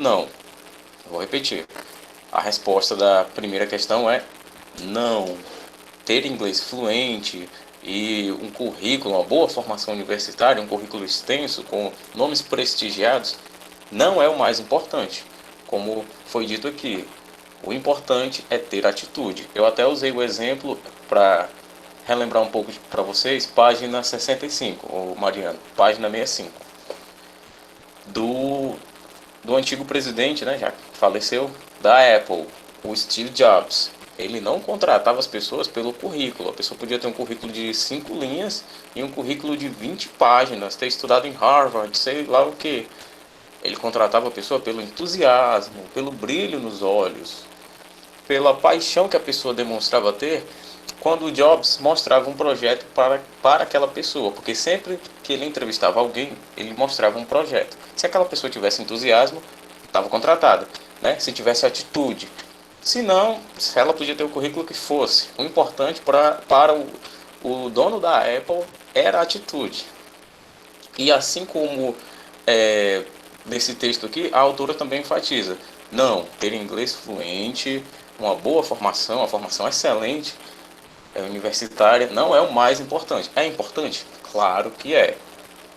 Não. Eu vou repetir. A resposta da primeira questão é não. Ter inglês fluente e um currículo, uma boa formação universitária, um currículo extenso com nomes prestigiados, não é o mais importante. Como foi dito aqui, o importante é ter atitude. Eu até usei o exemplo para relembrar um pouco para vocês, página 65, ô Mariano, página 65, do, do antigo presidente, né, já que faleceu, da Apple, o Steve Jobs. Ele não contratava as pessoas pelo currículo. A pessoa podia ter um currículo de 5 linhas e um currículo de 20 páginas, ter estudado em Harvard, sei lá o que. Ele contratava a pessoa pelo entusiasmo, pelo brilho nos olhos, pela paixão que a pessoa demonstrava ter quando o Jobs mostrava um projeto para aquela pessoa, porque sempre que ele entrevistava alguém, ele mostrava um projeto. Se aquela pessoa tivesse entusiasmo, estava contratada, né? Se tivesse atitude. Se não, ela podia ter o currículo que fosse. O importante para o dono da Apple era a atitude. E assim como nesse texto aqui, a autora também enfatiza: não, ter inglês fluente, uma boa formação, uma formação excelente, universitária, não é o mais importante. É importante? Claro que é.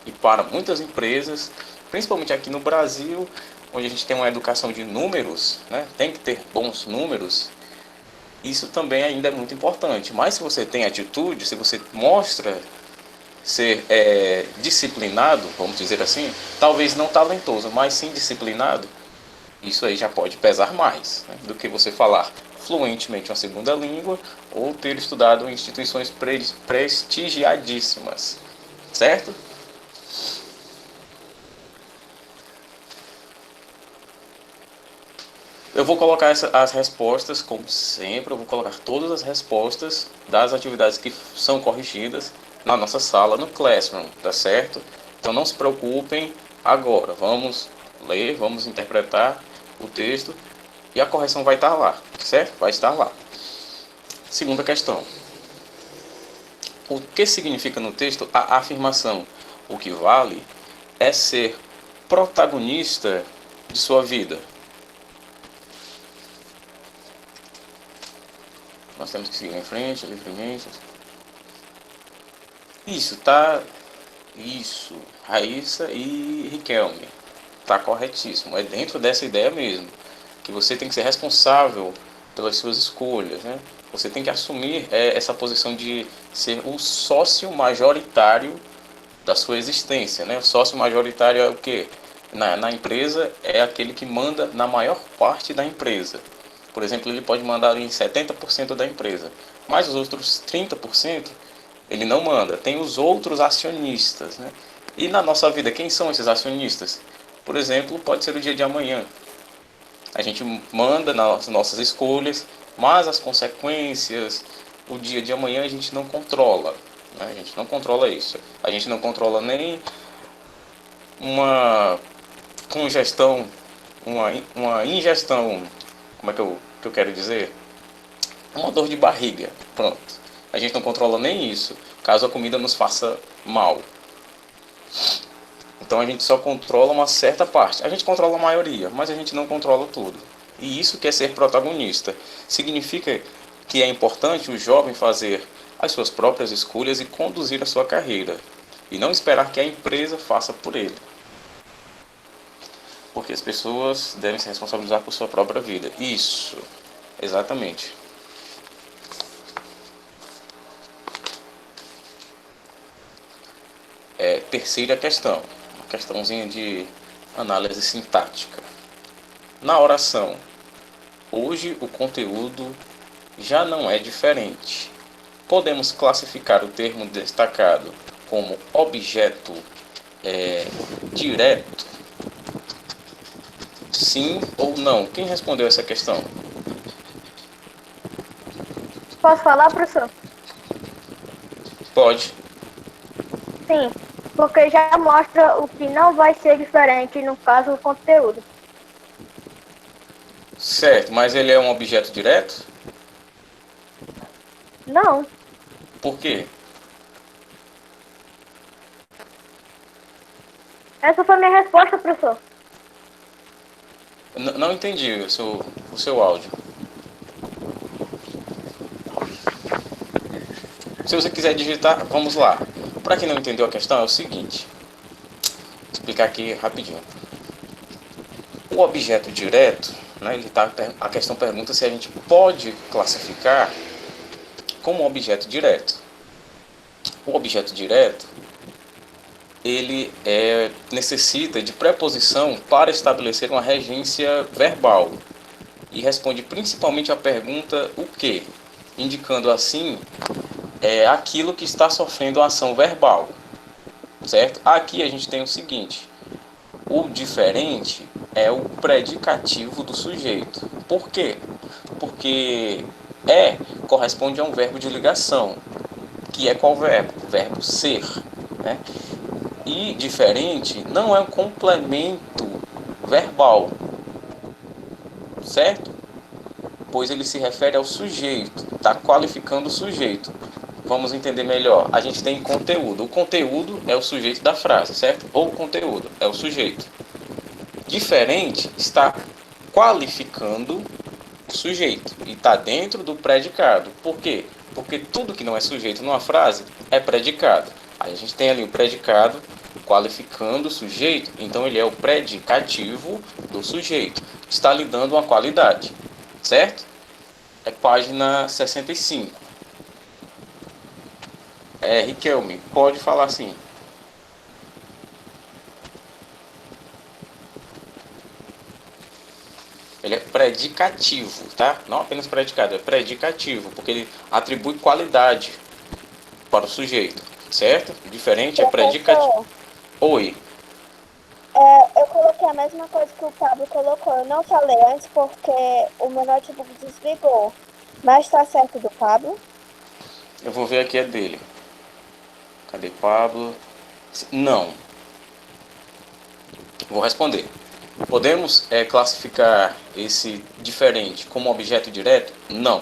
E para muitas empresas, principalmente aqui no Brasil, onde a gente tem uma educação de números, né, tem que ter bons números, isso também ainda é muito importante. Mas se você tem atitude, se você mostra ser disciplinado, vamos dizer assim, talvez não talentoso, mas sim disciplinado, isso aí já pode pesar mais, né, do que você falar fluentemente uma segunda língua ou ter estudado em instituições prestigiadíssimas, certo? Eu vou colocar as respostas, como sempre, eu vou colocar todas as respostas das atividades que são corrigidas na nossa sala, no Classroom, tá certo? Então não se preocupem agora, vamos ler, vamos interpretar o texto e a correção vai estar lá, certo? Vai estar lá. Segunda questão. O que significa no texto a afirmação? O que vale é ser protagonista de sua vida. Nós temos que seguir em frente, livremente. Isso, tá. Isso. Raíssa e Riquelme. Tá corretíssimo. É dentro dessa ideia mesmo. Que você tem que ser responsável pelas suas escolhas, né? Você tem que assumir essa posição de ser o sócio majoritário da sua existência, né? O sócio majoritário é o quê? Na empresa é aquele que manda na maior parte da empresa. Por exemplo, ele pode mandar em 70% da empresa, mas os outros 30% ele não manda. Tem os outros acionistas, né? E na nossa vida, quem são esses acionistas? Por exemplo, pode ser o dia de amanhã. A gente manda nas nossas escolhas, mas as consequências, o dia de amanhã a gente não controla. Né? A gente não controla isso. A gente não controla nem uma congestão, uma ingestão, como é que eu quero dizer? Uma dor de barriga, pronto. A gente não controla nem isso, caso a comida nos faça mal. Então a gente só controla uma certa parte. A gente controla a maioria, mas a gente não controla tudo. E isso que é ser protagonista. Significa que é importante o jovem fazer as suas próprias escolhas e conduzir a sua carreira. E não esperar que a empresa faça por ele. Porque as pessoas devem se responsabilizar por sua própria vida. Isso, exatamente. Terceira questão, uma questãozinha de análise sintática. Na oração, hoje o conteúdo já não é diferente. Podemos classificar o termo destacado como objeto direto? Sim ou não? Quem respondeu essa questão? Posso falar, professor? Pode. Sim, porque já mostra o que não vai ser diferente, no caso, o conteúdo. Certo, mas ele é um objeto direto? Não, Por quê? essa foi a minha resposta, professor. Não entendi o seu áudio. Se você quiser digitar, vamos lá. Para quem não entendeu a questão, é o seguinte. Vou explicar aqui rapidinho. O objeto direto, né, a questão pergunta se a gente pode classificar como objeto direto. O objeto direto, ele necessita de preposição para estabelecer uma regência verbal e responde principalmente à pergunta o que, indicando assim aquilo que está sofrendo a ação verbal, certo? Aqui a gente tem o seguinte: o diferente é o predicativo do sujeito. Por quê? Porque corresponde a um verbo de ligação, que é qual verbo? Verbo ser, né? E diferente não é um complemento verbal, certo? Pois ele se refere ao sujeito, está qualificando o sujeito. Vamos entender melhor. A gente tem conteúdo. O conteúdo é o sujeito da frase, certo? Ou o conteúdo é o sujeito. Diferente está qualificando o sujeito e está dentro do predicado. Por quê? Porque tudo que não é sujeito numa frase é predicado. Aí a gente tem ali o predicado qualificando o sujeito, então ele é o predicativo do sujeito. Está lhe dando uma qualidade, certo? É página 65. Riquelme, pode falar sim. Ele é predicativo, tá? Não apenas predicado, é predicativo, porque ele atribui qualidade para o sujeito, certo? Diferente é predicativo. Oi. Eu coloquei a mesma coisa que o Pablo colocou. Eu não falei antes porque o meu notebook desligou. Mas tá certo do Pablo? Eu vou ver aqui a dele. Cadê Pablo? Não. Vou responder. Podemos classificar esse diferente como objeto direto? Não.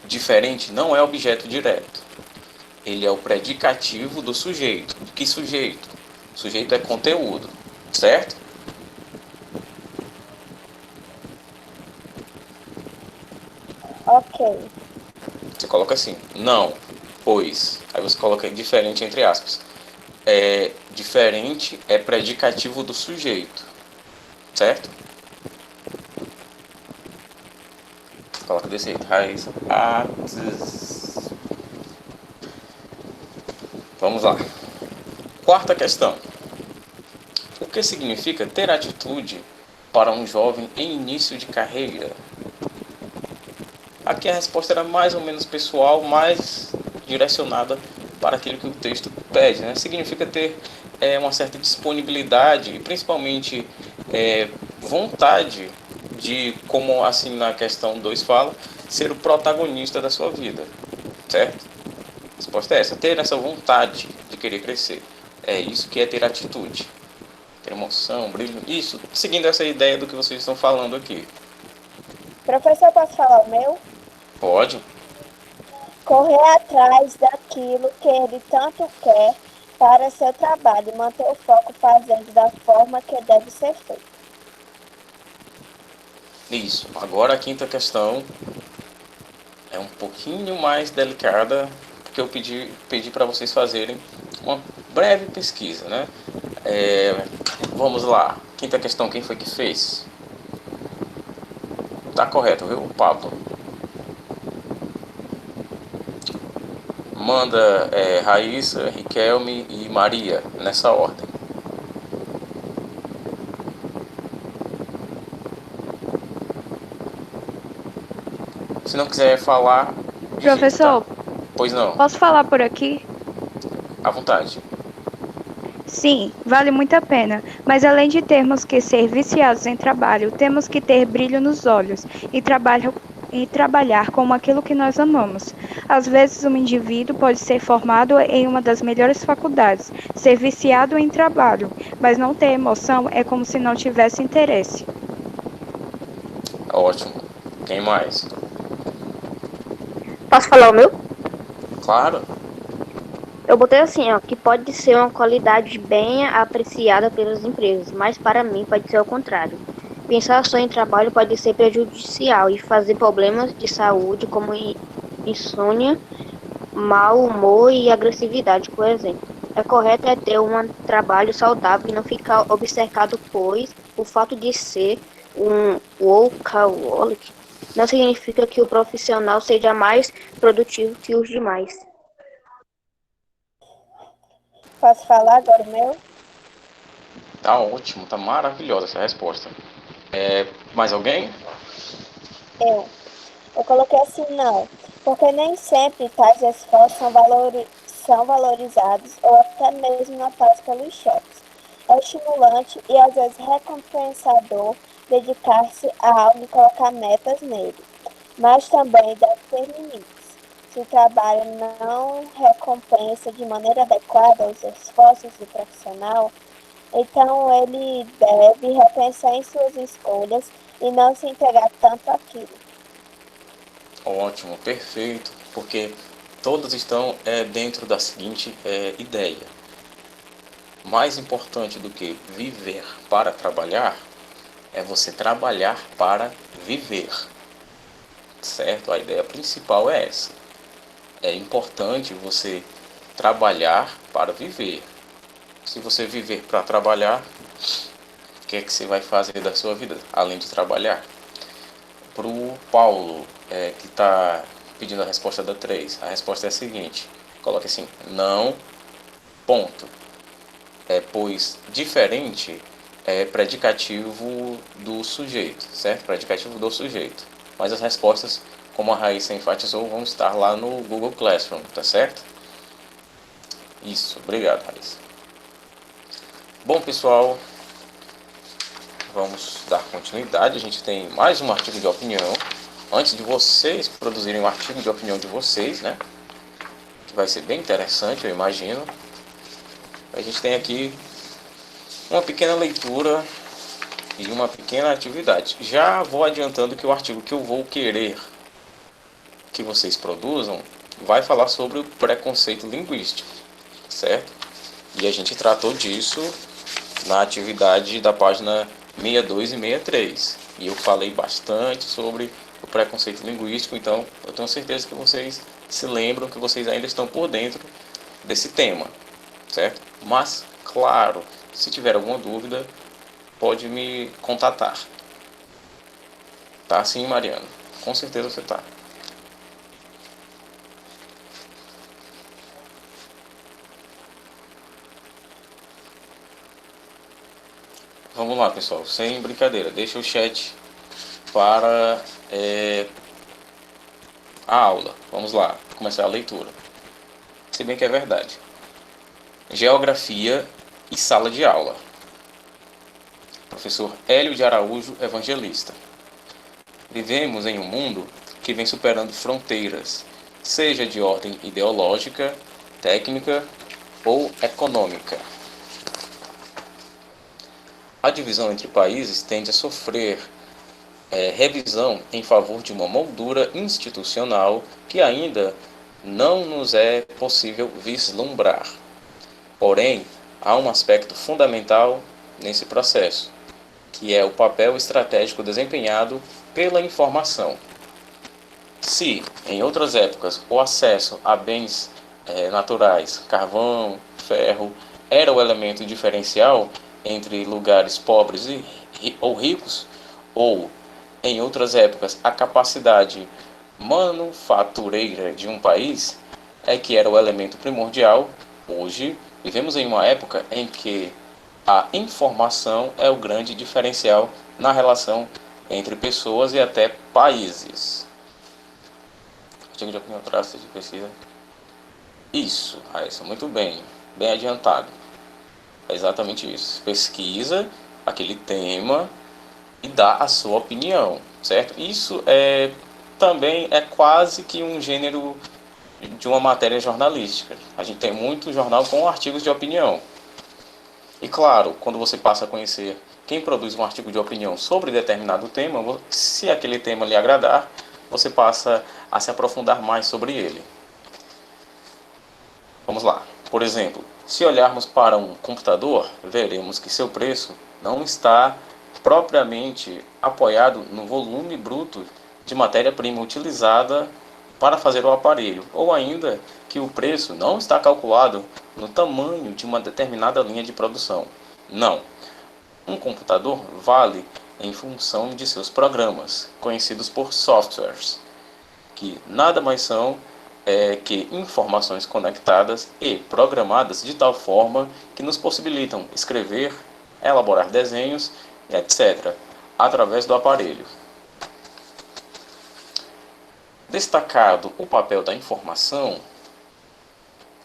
Diferente não é objeto direto. Ele é o predicativo do sujeito. De que sujeito? O sujeito é conteúdo, certo? Ok. Você coloca assim, não, pois. Aí você coloca diferente entre aspas. Diferente é predicativo do sujeito, certo? Coloca desse jeito, raiz, Vamos lá. Quarta questão. O que significa ter atitude para um jovem em início de carreira? Aqui a resposta era mais ou menos pessoal, mais direcionada para aquilo que o texto pede, né? Significa ter uma certa disponibilidade e principalmente vontade de, como assim na questão 2 fala, ser o protagonista da sua vida, certo? A resposta é essa, ter essa vontade de querer crescer. É isso que é ter atitude. Ter emoção, brilho, isso, seguindo essa ideia do que vocês estão falando aqui. Professor, posso falar o meu? Pode? Correr atrás daquilo que ele tanto quer para seu trabalho e manter o foco fazendo da forma que deve ser feito. Isso. Agora a quinta questão é um pouquinho mais delicada, porque eu pedi para vocês fazerem uma breve pesquisa, né? Vamos lá. Quinta questão, quem foi que fez? Tá correto, viu, Pablo? Manda Raíssa, Riquelme e Maria, nessa ordem. Se não quiser falar... Professor, tá? Pois não, posso falar por aqui? à vontade. Sim, vale muito a pena, mas além de termos que ser viciados em trabalho, temos que ter brilho nos olhos e trabalhar com aquilo que nós amamos. Às vezes, um indivíduo pode ser formado em uma das melhores faculdades, ser viciado em trabalho, mas não ter emoção é como se não tivesse interesse. Ótimo. Quem mais? Posso falar o meu? Claro. Eu botei assim, ó, que pode ser uma qualidade bem apreciada pelas empresas, mas para mim pode ser o contrário. Pensar só em trabalho pode ser prejudicial e fazer problemas de saúde, como insônia, mau humor e agressividade, por exemplo. É correto ter um trabalho saudável e não ficar obcecado, pois o fato de ser um workaholic não significa que o profissional seja mais produtivo que os demais. Posso falar agora o meu? Tá ótimo, tá maravilhosa essa resposta. Mais alguém? Eu coloquei assim, não, porque nem sempre tais esforços são valorizados ou até mesmo notados pelos chefes. É estimulante e às vezes recompensador dedicar-se a algo e colocar metas nele, mas também deve ter limites. Se o trabalho não recompensa de maneira adequada os esforços do profissional, então ele deve repensar em suas escolhas e não se entregar tanto àquilo. Ótimo, perfeito, porque todas estão dentro da seguinte ideia. Mais importante do que viver para trabalhar é você trabalhar para viver, certo? A ideia principal é essa. É importante você trabalhar para viver. Se você viver para trabalhar, o que é que você vai fazer da sua vida, além de trabalhar? Para o Paulo, que está pedindo a resposta da 3, a resposta é a seguinte. Coloque assim, não, ponto. Pois diferente é predicativo do sujeito, certo? Predicativo do sujeito. Mas as respostas, como a Raíssa enfatizou, vão estar lá no Google Classroom, tá certo? Isso, obrigado, Raíssa. Bom, pessoal, vamos dar continuidade. A gente tem mais um artigo de opinião. Antes de vocês produzirem o artigo de opinião de vocês, né? Que vai ser bem interessante, eu imagino. A gente tem aqui uma pequena leitura e uma pequena atividade. Já vou adiantando que o artigo que eu vou querer que vocês produzam vai falar sobre o preconceito linguístico, certo? E a gente tratou disso na atividade da página 62 e 63. E eu falei bastante sobre o preconceito linguístico, então eu tenho certeza que vocês se lembram, que vocês ainda estão por dentro desse tema, certo? Mas, claro, se tiver alguma dúvida, pode me contatar. Tá sim, Mariana? Com certeza você tá. Vamos lá, pessoal, sem brincadeira, deixa o chat para a aula. Vamos lá, começar a leitura. Se bem que é verdade. Geografia e sala de aula. Professor Hélio de Araújo Evangelista. Vivemos em um mundo que vem superando fronteiras, seja de ordem ideológica, técnica ou econômica. A divisão entre países tende a sofrer revisão em favor de uma moldura institucional que ainda não nos é possível vislumbrar. Porém, há um aspecto fundamental nesse processo, que é o papel estratégico desempenhado pela informação. Se, em outras épocas, o acesso a bens naturais, carvão, ferro, era o elemento diferencial entre lugares pobres ou ricos, ou, em outras épocas, a capacidade manufatureira de um país é que era o elemento primordial, hoje vivemos em uma época em que a informação é o grande diferencial na relação entre pessoas e até países. Artigo de opinião, traço de pesquisa. Isso, Raíssa, muito bem, bem adiantado. É exatamente isso. Pesquisa aquele tema e dá a sua opinião, certo? Isso também é quase que um gênero de uma matéria jornalística. A gente tem muito jornal com artigos de opinião. E claro, quando você passa a conhecer quem produz um artigo de opinião sobre determinado tema, se aquele tema lhe agradar, você passa a se aprofundar mais sobre ele. Vamos lá. Por exemplo, se olharmos para um computador, veremos que seu preço não está propriamente apoiado no volume bruto de matéria-prima utilizada para fazer o aparelho, ou ainda que o preço não está calculado no tamanho de uma determinada linha de produção. Não. Um computador vale em função de seus programas, conhecidos por softwares, que nada mais são que informações conectadas e programadas de tal forma que nos possibilitam escrever, elaborar desenhos, etc., através do aparelho. Destacado o papel da informação,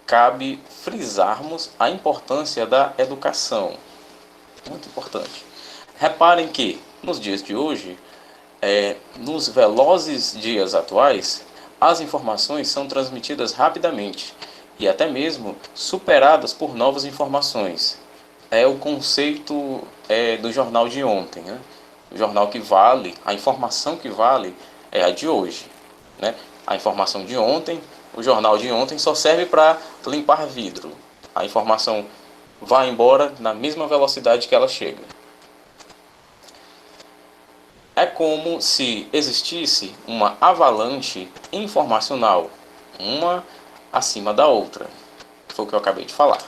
cabe frisarmos a importância da educação. Muito importante. Reparem que, nos dias de hoje, nos velozes dias atuais, as informações são transmitidas rapidamente e até mesmo superadas por novas informações. É o conceito do jornal de ontem, né? O jornal que vale, a informação que vale é a de hoje, né? A informação de ontem, o jornal de ontem só serve para limpar vidro. A informação vai embora na mesma velocidade que ela chega. É como se existisse uma avalanche informacional, uma acima da outra. Foi o que eu acabei de falar.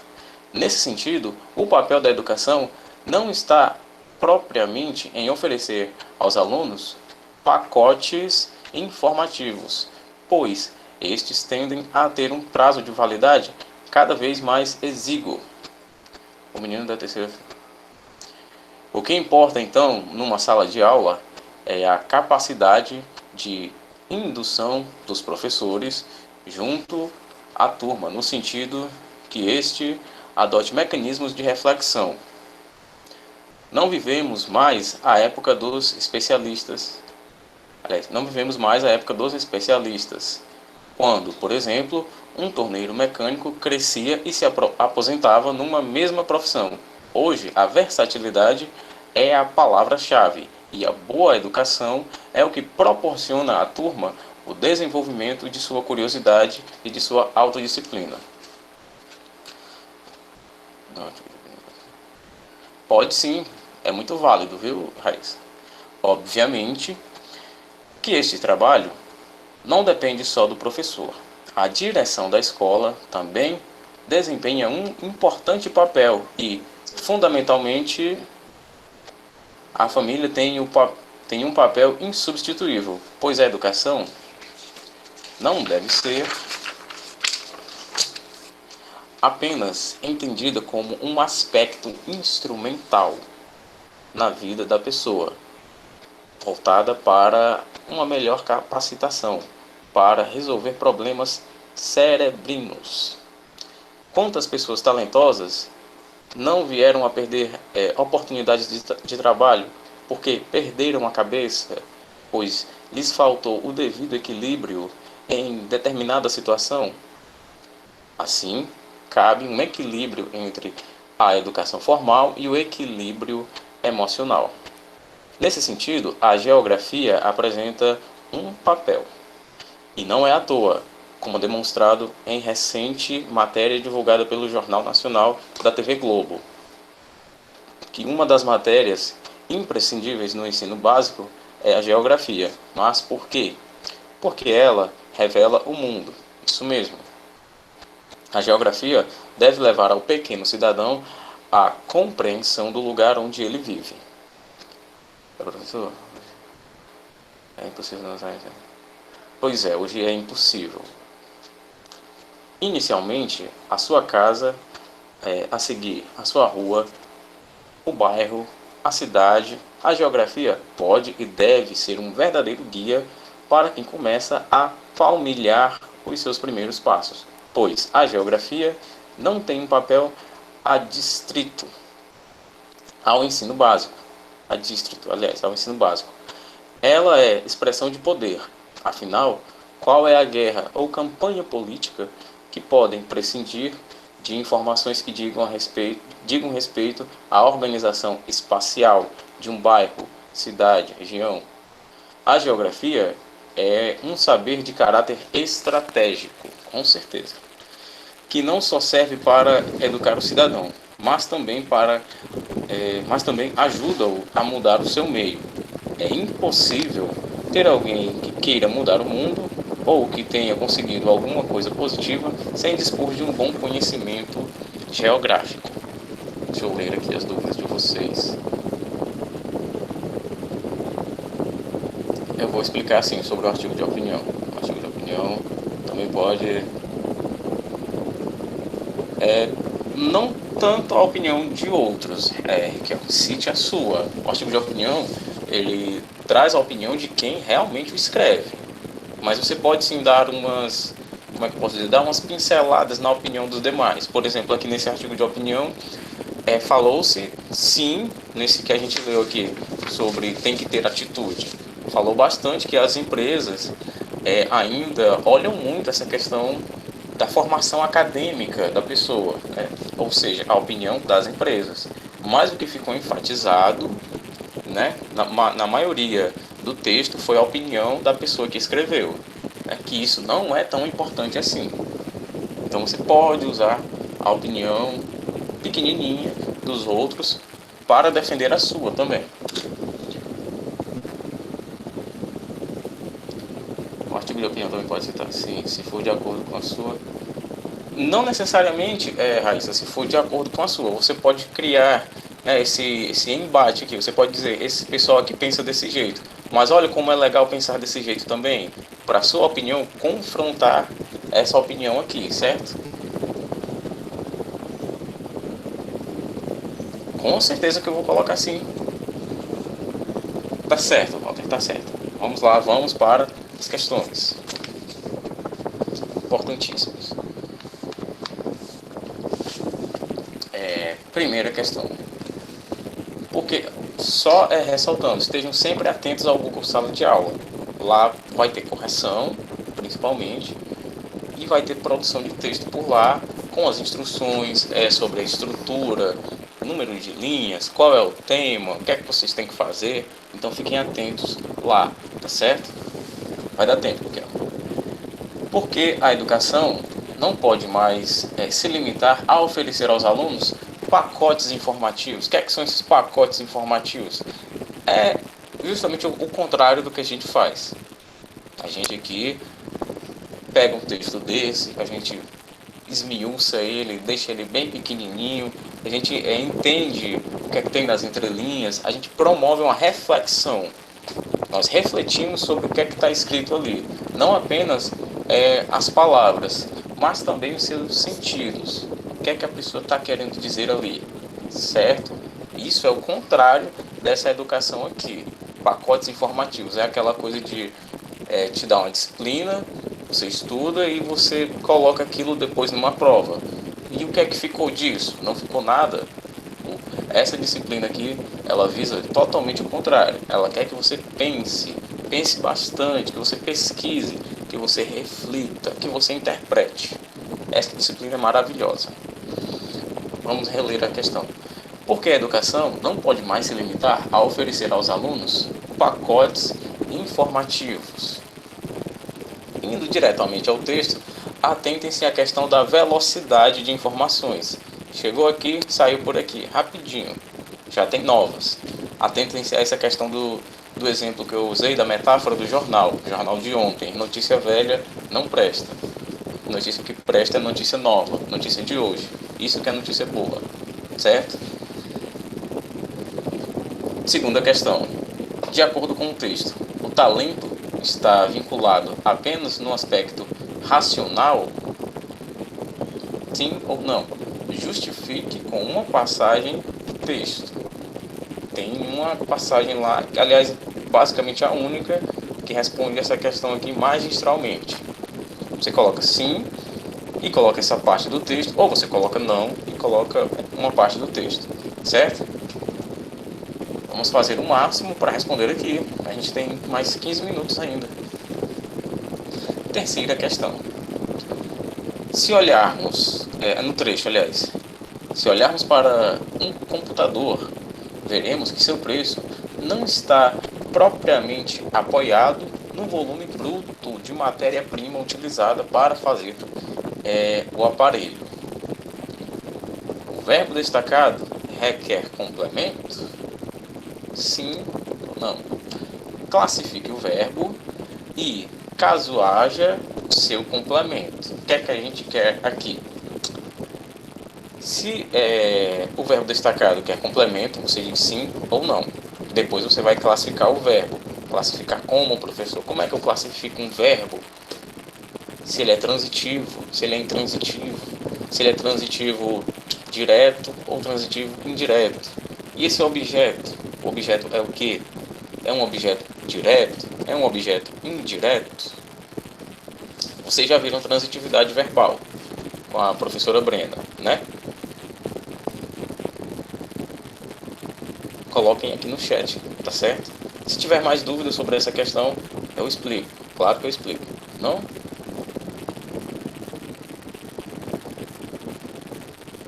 Nesse sentido, o papel da educação não está propriamente em oferecer aos alunos pacotes informativos, pois estes tendem a ter um prazo de validade cada vez mais exíguo. O menino da terceira. O que importa, então, numa sala de aula é a capacidade de indução dos professores junto à turma, no sentido que este adote mecanismos de reflexão. Não vivemos mais a época dos especialistas. Aliás, não vivemos mais a época dos especialistas, quando, por exemplo, um torneiro mecânico crescia e se aposentava numa mesma profissão. Hoje, a versatilidade é a palavra-chave e a boa educação é o que proporciona à turma o desenvolvimento de sua curiosidade e de sua autodisciplina. Pode sim, é muito válido, viu, Raíssa? Obviamente que este trabalho não depende só do professor. A direção da escola também desempenha um importante papel e, fundamentalmente, a família tem um papel insubstituível, pois a educação não deve ser apenas entendida como um aspecto instrumental na vida da pessoa, voltada para uma melhor capacitação, para resolver problemas cerebrinos. Quantas pessoas talentosas não vieram a perder oportunidades de trabalho porque perderam a cabeça, pois lhes faltou o devido equilíbrio em determinada situação? Assim, cabe um equilíbrio entre a educação formal e o equilíbrio emocional. Nesse sentido, a geografia apresenta um papel, e não é à toa, como demonstrado em recente matéria divulgada pelo Jornal Nacional da TV Globo, que uma das matérias imprescindíveis no ensino básico é a geografia. Mas por quê? Porque ela revela o mundo. Isso mesmo. A geografia deve levar ao pequeno cidadão a compreensão do lugar onde ele vive. Professor? É impossível não saber. Pois é, hoje é impossível. Inicialmente, a sua casa, a seguir, a sua rua, o bairro, a cidade, a geografia pode e deve ser um verdadeiro guia para quem começa a palmilhar os seus primeiros passos, pois a geografia não tem um papel adstrito ao ensino básico. Ao ensino básico. Ela é expressão de poder. Afinal, qual é a guerra ou campanha política que podem prescindir de informações que digam respeito à organização espacial de um bairro, cidade, região? A geografia é um saber de caráter estratégico, com certeza, que não só serve para educar o cidadão, mas também ajuda-o a mudar o seu meio. É impossível ter alguém que queira mudar o mundo ou que tenha conseguido alguma coisa positiva sem dispor de um bom conhecimento geográfico. Deixa eu ler aqui as dúvidas de vocês. Eu vou explicar assim sobre o artigo de opinião. O artigo de opinião também pode não tanto a opinião de outros, que cite a sua. O artigo de opinião, ele traz a opinião de quem realmente o escreve. Mas você pode sim dar dar umas pinceladas na opinião dos demais. Por exemplo, aqui nesse artigo de opinião, falou-se sim, nesse que a gente leu aqui, sobre tem que ter atitude. Falou bastante que as empresas ainda olham muito essa questão da formação acadêmica da pessoa, ou seja, a opinião das empresas. Mas o que ficou enfatizado, né, na maioria do texto, foi a opinião da pessoa que escreveu, que isso não é tão importante assim. Então você pode usar a opinião pequenininha dos outros para defender a sua também. O artigo de opinião também pode citar, sim, se for de acordo com a sua. Não necessariamente, Raíssa, se for de acordo com a sua. Você pode criar esse embate aqui. Você pode dizer, esse pessoal aqui pensa desse jeito. Mas olha como é legal pensar desse jeito também. Para a sua opinião, confrontar essa opinião aqui, certo? Com certeza que eu vou colocar sim. Tá certo, Walter, tá certo. Vamos lá, vamos para as questões importantíssimas. Primeira questão. Porque só ressaltando, estejam sempre atentos ao Google Sala de Aula. Lá vai ter correção, principalmente, e vai ter produção de texto por lá, com as instruções sobre a estrutura, número de linhas, qual é o tema, o que é que vocês têm que fazer. Então fiquem atentos lá, tá certo? Vai dar tempo, porque a educação não pode mais se limitar a oferecer aos alunos pacotes informativos. O que são esses pacotes informativos? É justamente o contrário do que a gente faz. A gente aqui pega um texto desse, a gente esmiuça ele, deixa ele bem pequenininho, a gente entende o que tem nas entrelinhas, a gente promove uma reflexão. Nós refletimos sobre o que está escrito ali. Não apenas as palavras, mas também os seus sentidos. O que a pessoa está querendo dizer ali, certo? Isso é o contrário dessa educação aqui. Pacotes informativos é aquela coisa de te dar uma disciplina, você estuda e você coloca aquilo depois numa prova. E o que ficou disso? Não ficou nada. Essa disciplina aqui, ela visa totalmente o contrário. Ela quer que você pense bastante, que você pesquise, que você reflita, que você interprete. Essa disciplina é maravilhosa. Vamos reler a questão. Porque a educação não pode mais se limitar a oferecer aos alunos pacotes informativos. Indo diretamente ao texto, atentem-se à questão da velocidade de informações. Chegou aqui, saiu por aqui, rapidinho. Já tem novas. Atentem-se a essa questão do exemplo que eu usei da metáfora do jornal de ontem. Notícia velha não presta. Notícia que presta é notícia nova, notícia de hoje. Isso que é notícia boa, certo? Segunda questão. De acordo com o texto, o talento está vinculado apenas no aspecto racional? Sim ou não? Justifique com uma passagem do texto. Tem uma passagem lá, que, aliás, basicamente a única que responde essa questão aqui magistralmente. Você coloca sim e coloca essa parte do texto, ou você coloca não e coloca uma parte do texto, certo? Vamos fazer o máximo para responder aqui. A gente tem mais 15 minutos ainda. Terceira questão. Se olharmos, no trecho, aliás, se olharmos para um computador, veremos que seu preço não está propriamente apoiado no volume bruto de matéria-prima utilizada para fazer o aparelho. verbo destacado requer complemento? Sim ou não? Classifique o verbo e, caso haja, seu complemento. O que é que a gente quer aqui? Se o verbo destacado quer complemento, você diz sim ou não. Depois você vai classificar o verbo. Classificar como, professor? Como é que eu classifico um verbo? Se ele é transitivo, se ele é intransitivo, se ele é transitivo direto ou transitivo indireto. E esse objeto? O objeto é o quê? É um objeto direto? É um objeto indireto? Vocês já viram transitividade verbal com a professora Brenda, né? Coloquem aqui no chat, tá certo? Se tiver mais dúvidas sobre essa questão, eu explico. Claro que eu explico. Não?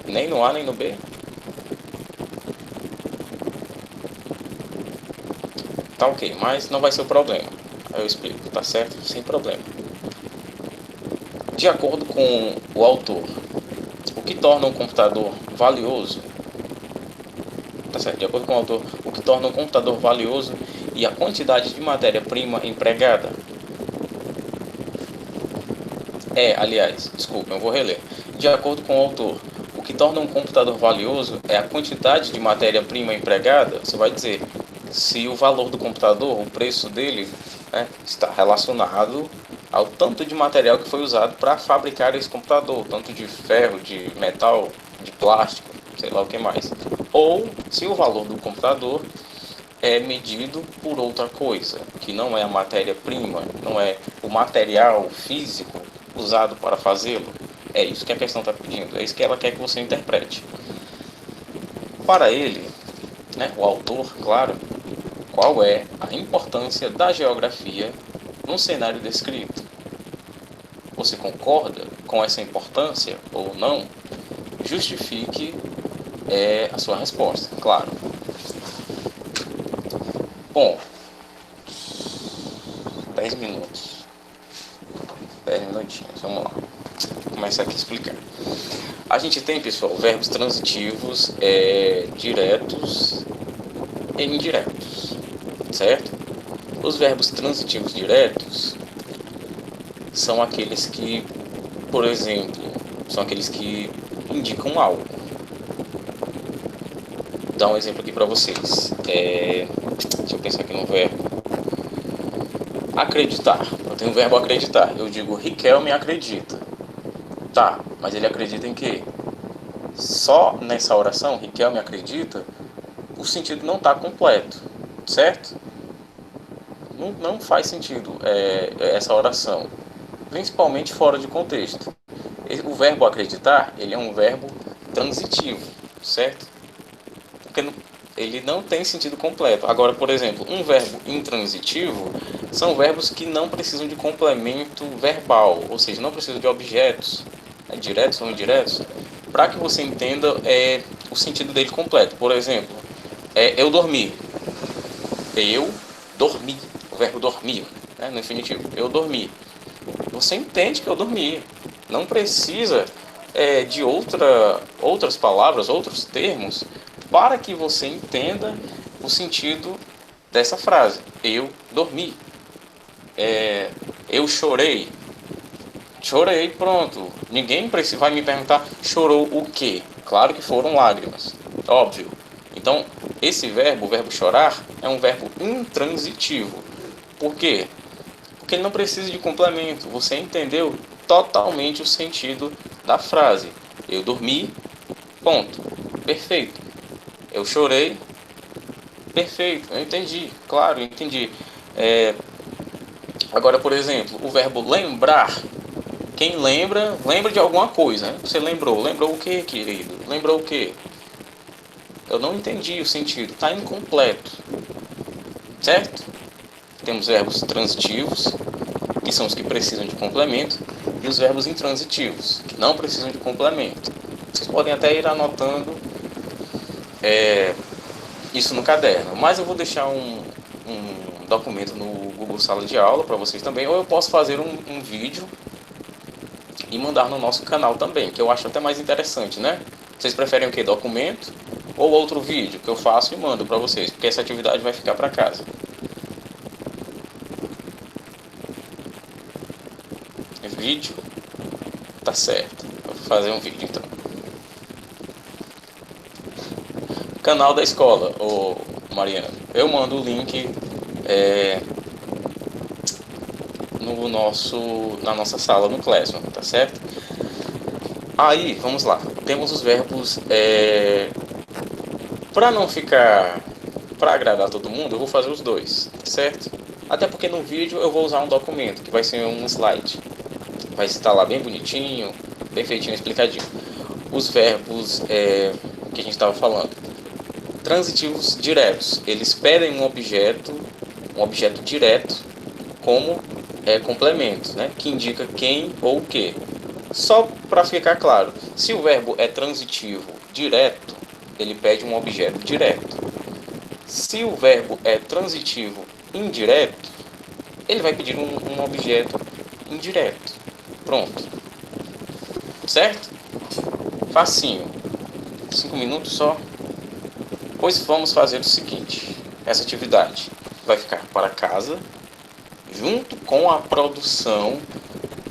Nem no A, nem no B? Tá ok, mas não vai ser o problema. Eu explico, tá certo? Sem problema. De acordo com o autor, o que torna um computador valioso? Tá certo? De acordo com o autor, o que torna um computador valioso e a quantidade de matéria-prima empregada? Aliás, desculpa, eu vou reler. De acordo com o autor, o que torna um computador valioso é a quantidade de matéria-prima empregada. Você vai dizer se o valor do computador, o preço dele, né, está relacionado ao tanto de material que foi usado para fabricar esse computador, tanto de ferro, de metal, de plástico, sei lá o que mais. Ou se o valor do computador é medido por outra coisa, que não é a matéria-prima, não é o material físico usado para fazê-lo. É isso que a questão está pedindo, é isso que ela quer que você interprete. Para ele, né, o autor, claro, qual é a importância da geografia no cenário descrito? Você concorda com essa importância ou não? Justifique a sua resposta, claro. Bom, 10 minutos. 10 minutinhos, vamos lá. Vou começar aqui a explicar. A gente tem, pessoal, verbos transitivos diretos e indiretos, certo? Os verbos transitivos diretos são aqueles que, por exemplo, são aqueles que indicam algo. Vou dar um exemplo aqui para vocês. Deixa eu pensar aqui no verbo. Acreditar. Eu tenho o verbo acreditar. Eu digo, Riquelme acredita. Tá, mas ele acredita em quê? Só nessa oração, Riquelme acredita, o sentido não está completo, certo? Não faz sentido essa oração, principalmente fora de contexto. O verbo acreditar, ele é um verbo transitivo, certo? Porque ele não tem sentido completo. Agora, por exemplo, um verbo intransitivo são verbos que não precisam de complemento verbal, ou seja, não precisam de objetos, diretos ou indiretos, para que você entenda o sentido dele completo. Por exemplo, eu dormi. Eu dormi. O verbo dormir, né, no infinitivo. Eu dormi. Você entende que eu dormi. Não precisa de outras palavras, outros termos, para que você entenda o sentido dessa frase. Eu dormi. Eu chorei. Chorei, pronto. Ninguém vai me perguntar, chorou o quê? Claro que foram lágrimas, óbvio. Então, esse verbo, o verbo chorar, é um verbo intransitivo. Por quê? Porque ele não precisa de complemento. Você entendeu totalmente o sentido da frase. Eu dormi, ponto. Perfeito. Eu chorei, perfeito. Eu entendi, claro, eu entendi. Agora, por exemplo, o verbo lembrar. Quem lembra de alguma coisa, né? Você lembrou o que, querido? Lembrou o que? Eu não entendi o sentido, está incompleto, certo? Temos verbos transitivos, que são os que precisam de complemento, e os verbos intransitivos, que não precisam de complemento. Vocês podem até ir anotando isso no caderno, mas eu vou deixar um documento no Google Sala de Aula para vocês também, ou eu posso fazer um vídeo e mandar no nosso canal também, que eu acho até mais interessante, né? Vocês preferem o que? Documento ou outro vídeo que eu faço e mando para vocês? Porque essa atividade vai ficar para casa. Vídeo? Tá certo. Vou fazer um vídeo então. Canal da escola, ô Mariana. Eu mando o link na nossa sala no Classroom, tá certo? Aí, vamos lá. Temos os verbos. Para não ficar. Para agradar todo mundo, eu vou fazer os dois, tá certo? Até porque no vídeo eu vou usar um documento, que vai ser um slide. Vai estar lá bem bonitinho, bem feitinho, explicadinho. Os verbos que a gente estava falando. Transitivos diretos. Eles pedem um objeto direto, como complemento, né? Que indica quem ou o que. Só para ficar claro, se o verbo é transitivo direto, ele pede um objeto direto. Se o verbo é transitivo indireto, ele vai pedir um objeto indireto. Pronto. Certo? Facinho. 5 minutos só. Pois vamos fazer o seguinte. Essa atividade vai ficar para casa, junto com a produção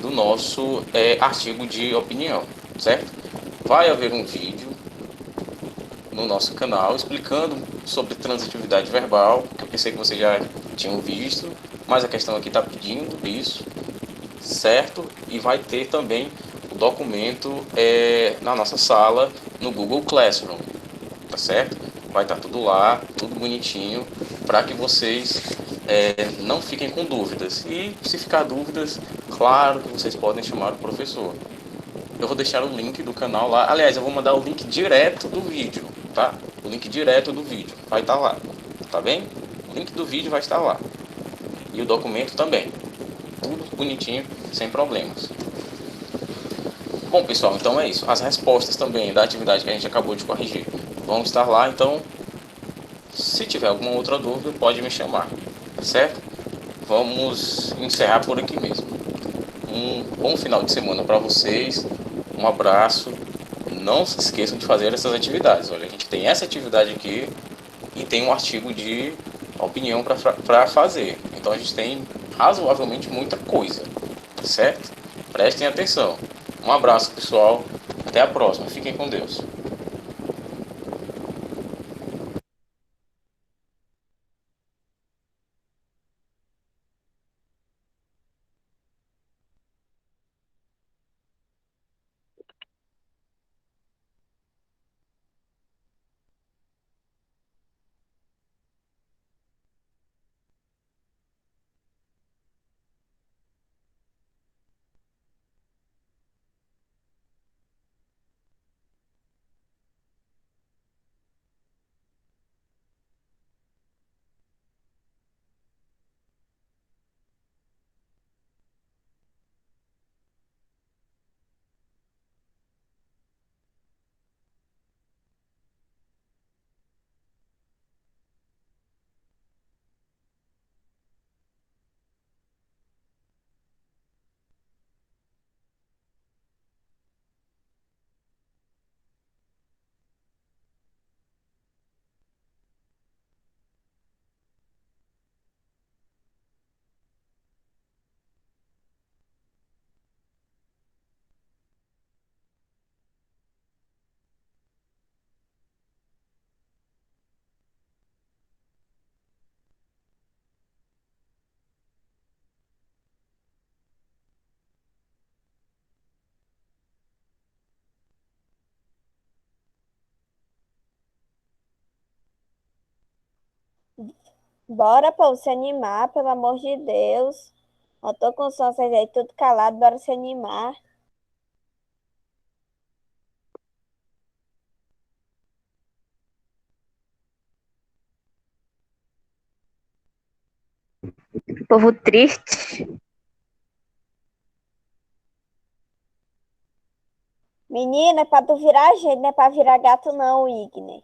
do nosso artigo de opinião, certo? Vai haver um vídeo no nosso canal explicando sobre transitividade verbal, que eu pensei que vocês já tinham visto, mas a questão aqui está pedindo isso, certo? E vai ter também o documento na nossa sala no Google Classroom, tá certo? Vai estar tudo lá, tudo bonitinho, para que vocês não fiquem com dúvidas. E se ficar dúvidas, claro que vocês podem chamar o professor. Eu vou deixar o link do canal lá. Aliás, eu vou mandar o link direto do vídeo, tá? O link direto do vídeo vai estar lá, tá bem? O link do vídeo vai estar lá. E o documento também. Tudo bonitinho, sem problemas. Bom, pessoal, então é isso. As respostas também da atividade que a gente acabou de corrigir vão estar lá, então se tiver alguma outra dúvida, pode me chamar, tá certo? Vamos encerrar por aqui mesmo. Um bom final de semana para vocês, um abraço. Não se esqueçam de fazer essas atividades. Olha, a gente tem essa atividade aqui e tem um artigo de opinião para fazer. Então a gente tem razoavelmente muita coisa, tá certo? Prestem atenção. Um abraço, pessoal. Até a próxima. Fiquem com Deus. Bora, povo, se animar, pelo amor de Deus. Eu tô com vocês aí tudo calado, bora se animar. Povo triste. Menina, é pra tu virar gente, não é pra virar gato não, Igner.